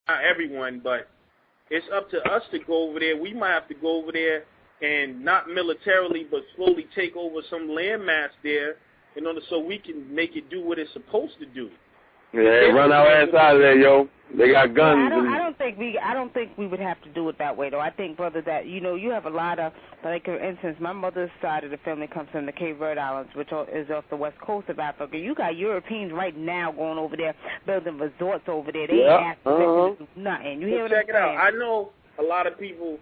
not everyone, but it's up to us to go over there. We might have to go over there and not militarily, but slowly take over some landmass there in order so we can make it do what it's supposed to do. Yeah, run our ass out of there, yo. They got guns. I don't think we would have to do it that way, though. I think, brother, that you have a lot of, like, for instance, my mother's side of the family comes from the Cape Verde Islands, which is off the west coast of Africa. You got Europeans right now going over there, building resorts over there. They ain't asking to do nothing. You hear what I'm saying? Check it out. I know a lot of people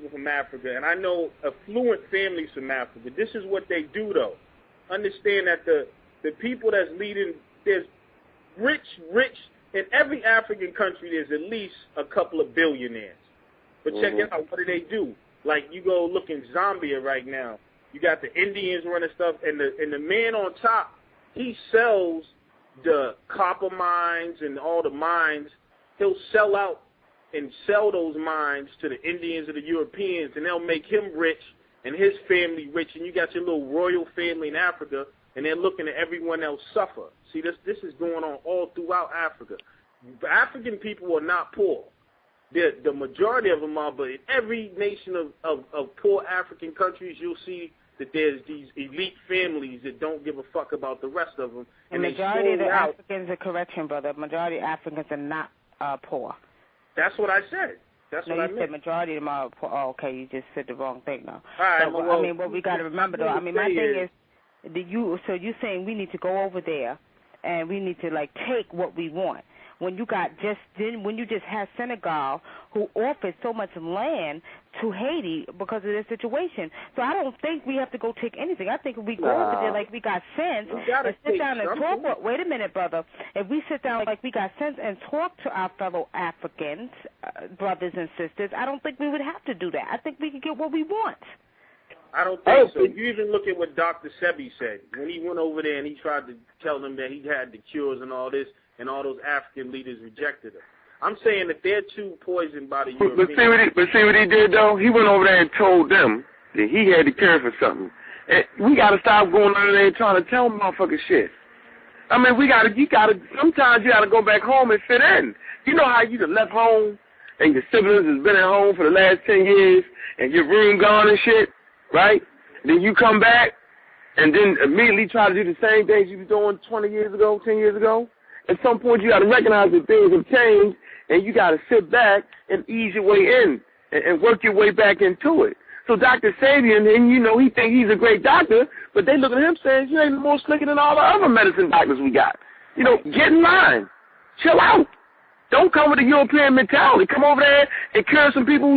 from Africa, and I know affluent families from Africa. This is what they do, though. Understand that the people that's leading, there's rich, in every African country, there's at least a couple of billionaires. But check it out, what do? Like, you go look in Zambia right now. You got the Indians running stuff, and the man on top, he sells the copper mines and all the mines. He'll sell out and sell those mines to the Indians or the Europeans, and they'll make him rich and his family rich, and you got your little royal family in Africa, and they're looking at everyone else suffer. See, this is going on all throughout Africa. African people are not poor. The majority of them are, but in every nation of poor African countries, you'll see that there's these elite families that don't give a fuck about the rest of them. And the majority of the Africans, correction, brother, majority of Africans are not poor. That's what I said. That's what I meant. You said majority of them are poor. Oh, okay, you just said the wrong thing now. All right, so, well, I mean, what we got to remember, though, I mean, my thing is, so you're saying we need to go over there and we need to, like, take what we want. When you just had Senegal who offered so much land to Haiti because of their situation. So I don't think we have to go take anything. I think if we go over there like we got sense and sit down and talk. Wait a minute, brother. If we sit down like we got sense and talk to our fellow Africans, brothers and sisters, I don't think we would have to do that. I think we could get what we want. I don't think so. You even look at what Dr. Sebi said. When he went over there and he tried to tell them that he had the cures and all this, and all those African leaders rejected him. I'm saying that they're too poisoned by the Europeans. But see what he did, though? He went over there and told them that he had the cure for something. And we got to stop going over there and trying to tell motherfuckers shit. I mean, sometimes you got to go back home and fit in. You know how you done left home and your siblings has been at home for the last 10 years and your room gone and shit, right? Then you come back and then immediately try to do the same things you were doing 20 years ago, 10 years ago. At some point, you got to recognize that things have changed, and you got to sit back and ease your way in and work your way back into it. So Dr. Sabian, and he think he's a great doctor, but they look at him saying, you ain't more slicker than all the other medicine doctors we got. Get in line. Chill out. Don't come with a European mentality. Come over there and cure some people.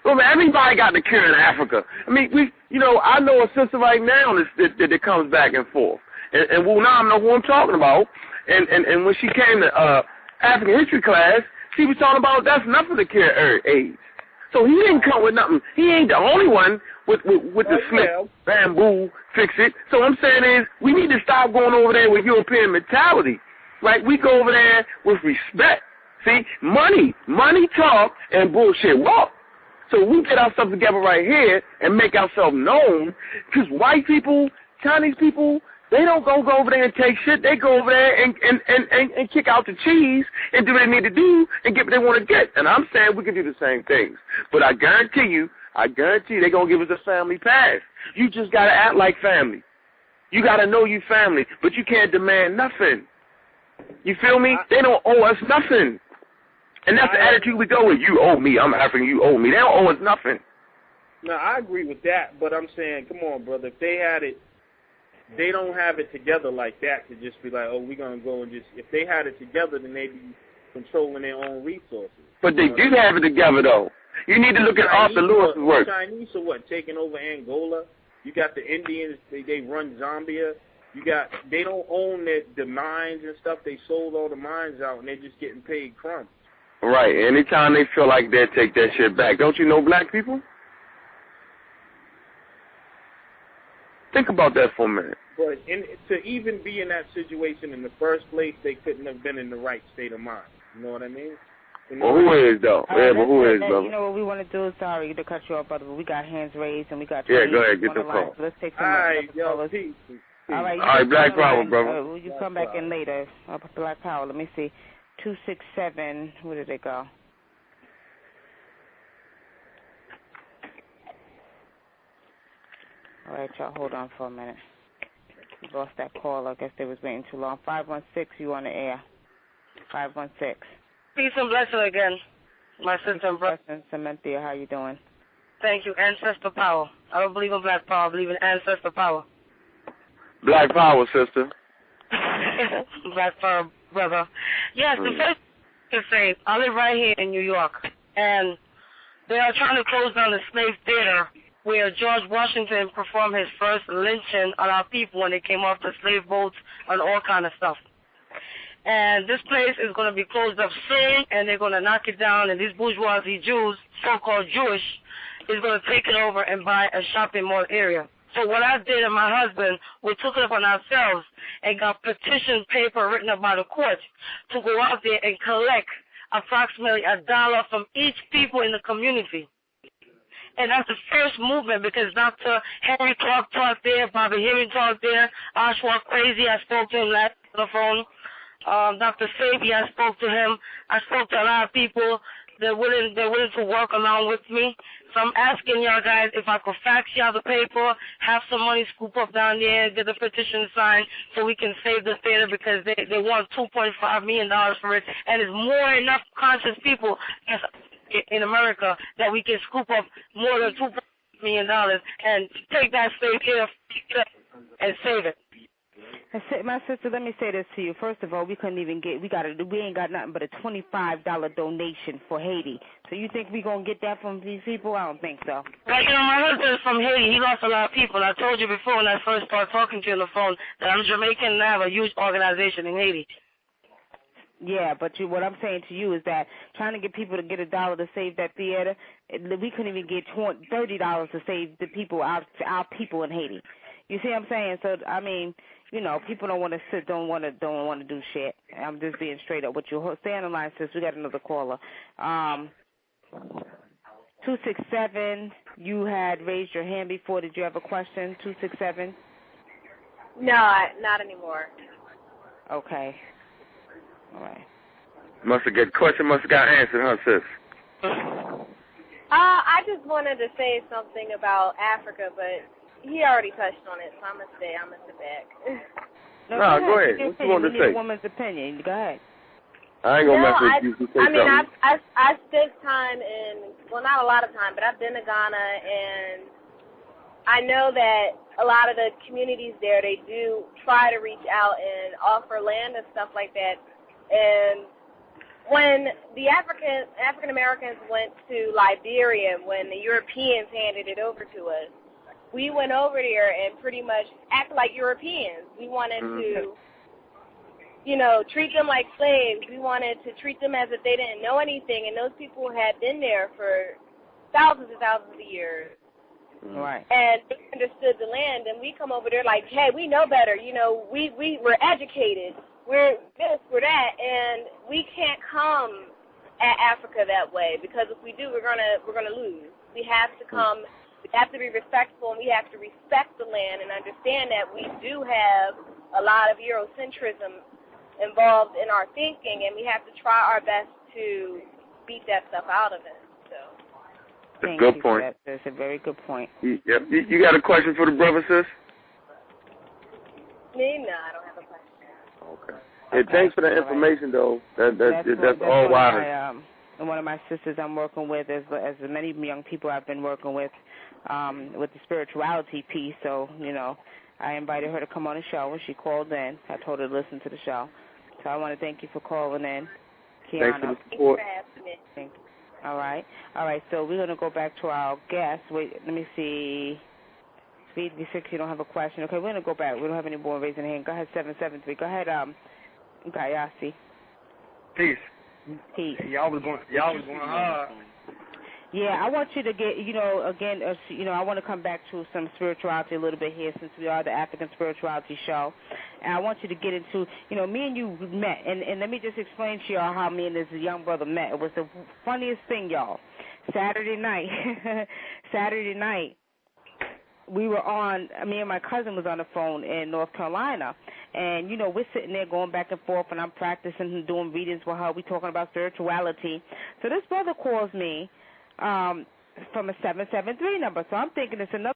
Everybody got the cure in Africa. I mean, I know a sister right now that comes back and forth. And Wunam know who I'm talking about. And when she came to African history class, she was talking about that's nothing to cure AIDS. So he didn't come with nothing. He ain't the only one with the slick bamboo fix it. So I'm saying is we need to stop going over there with European mentality. Right? We go over there with respect. See, money talk and bullshit walk. So we get ourselves together right here and make ourselves known, because white people, Chinese people, they don't go over there and take shit. They go over there and kick out the cheese and do what they need to do and get what they want to get. And I'm saying we can do the same things. But I guarantee you they're going to give us a family pass. You just got to act like family. You got to know you family, but you can't demand nothing. You feel me? They don't owe us nothing. And that's the attitude we go with. You owe me. I'm African. You owe me. They don't owe us nothing. No, I agree with that, but I'm saying, come on, brother. If they had it, they don't have it together like that to just be like, oh, we're going to go and just, if they had it together, then they'd be controlling their own resources. But they do have it together, though. You need to look at Arthur Lewis's work. The Chinese are what, taking over Angola? You got the Indians, they run Zambia. They don't own the mines and stuff. They sold all the mines out, and they're just getting paid crumbs. Right. Anytime they feel like they'll take that shit back. Don't you know black people? Think about that for a minute. But to even be in that situation in the first place, they couldn't have been in the right state of mind. You know what I mean? Well, who is, though? Yeah, but who is, brother? You know what we want to do? Sorry to cut you off, brother, but we got hands raised and we got... Yeah, go ahead, get the call. So let's take some... All right, yo, peace. All right, Black Power, brother. You come back in later. Black Power, let me see. 267. Where did it go? All right, y'all, hold on for a minute. We lost that call. I guess they was waiting too long. 516, you on the air. 516. Peace and blessing again, my sister and brother. Cynthia, how you doing? Thank you. Ancestor power. I don't believe in black power. I believe in ancestor power. Black power, sister. Black power, brother. Yes, the first thing to say, I live right here in New York, and they are trying to close down the slave theater where George Washington performed his first lynching on our people when they came off the slave boats and all kind of stuff. And this place is going to be closed up soon, and they're going to knock it down, and these bourgeoisie Jews, so-called Jewish, is going to take it over and buy a shopping mall area. So what I did and my husband, we took it upon ourselves and got petition paper written up by the court to go out there and collect approximately $1 from each people in the community. And that's the first movement because Dr. Henry Clark talked there, Bobby Henry talked there, Oswald Crazy, I spoke to him last on the phone. Dr. Sabi, I spoke to him. I spoke to a lot of people. They're willing to work along with me. So I'm asking y'all guys if I could fax y'all the paper, have some money scoop up down there, get the petition signed so we can save the theater because they want $2.5 million for it. And there's more enough conscious people in America that we can scoop up more than $2.5 million and take that slave theater and save it. My sister, let me say this to you. First of all, we couldn't even get, we ain't got nothing but a $25 donation for Haiti. So you think we going to get that from these people? I don't think so. Well, my husband is from Haiti. He lost a lot of people. I told you before when I first started talking to you on the phone that I'm Jamaican and I have a huge organization in Haiti. Yeah, but what I'm saying to you is that trying to get people to get $1 to save that theater, we couldn't even get $30 to save the people, our people in Haiti. You see what I'm saying? So, I mean, people don't want to sit, don't want to do shit. I'm just being straight up with you. Stay on the line, sis. We got another caller. 267, you had raised your hand before. Did you have a question? 267? No, not anymore. Okay. All right. Question must have got answered, huh, sis? I just wanted to say something about Africa, but he already touched on it, so I'm gonna sit back. No, go ahead. What you want to say? A woman's opinion. Go ahead. I ain't gonna mess with you. I spent time not a lot of time, but I've been to Ghana, and I know that a lot of the communities there, they do try to reach out and offer land and stuff like that. And when the African Americans went to Liberia, when the Europeans handed it over to us, we went over there and pretty much acted like Europeans. We wanted to, treat them like slaves. We wanted to treat them as if they didn't know anything, and those people had been there for thousands and thousands of years. Right. And they understood the land, and we come over there like, hey, we know better. We're educated. We're this, we're that, and we can't come at Africa that way because if we do, we're gonna lose. We have to come. We have to be respectful, and we have to respect the land and understand that we do have a lot of Eurocentrism involved in our thinking, and we have to try our best to beat that stuff out of it. So. Thank good you point. For that. That's a very good point. Yep. You got a question for the brother, sis? Me? No, I don't have a question. Okay. Hey, thanks for the information, though. That's all wise. One of my sisters I'm working with, as many young people I've been working with the spirituality piece. So, I invited her to come on the show, and she called in. I told her to listen to the show. So I want to thank you for calling in, Kiana. Thanks for the support. Thanks for having me. Thank you. All right. So we're going to go back to our guest. Wait, let me see. Speed B6, you don't have a question. Okay, we're going to go back. We don't have any more raising hand. Go ahead, 773. Go ahead, GYASI. Peace. Y'all was going hard. Yeah, I want you to get, I want to come back to some spirituality a little bit here since we are the African Spirituality Show. And I want you to get into, me and you met. And let me just explain to y'all how me and this young brother met. It was the funniest thing, y'all. Saturday night, we were on, me and my cousin was on the phone in North Carolina, And, you know, we're sitting there going back and forth, and I'm practicing and doing readings with her. We're talking about spirituality. So this brother calls me from a 773 number. So I'm thinking it's another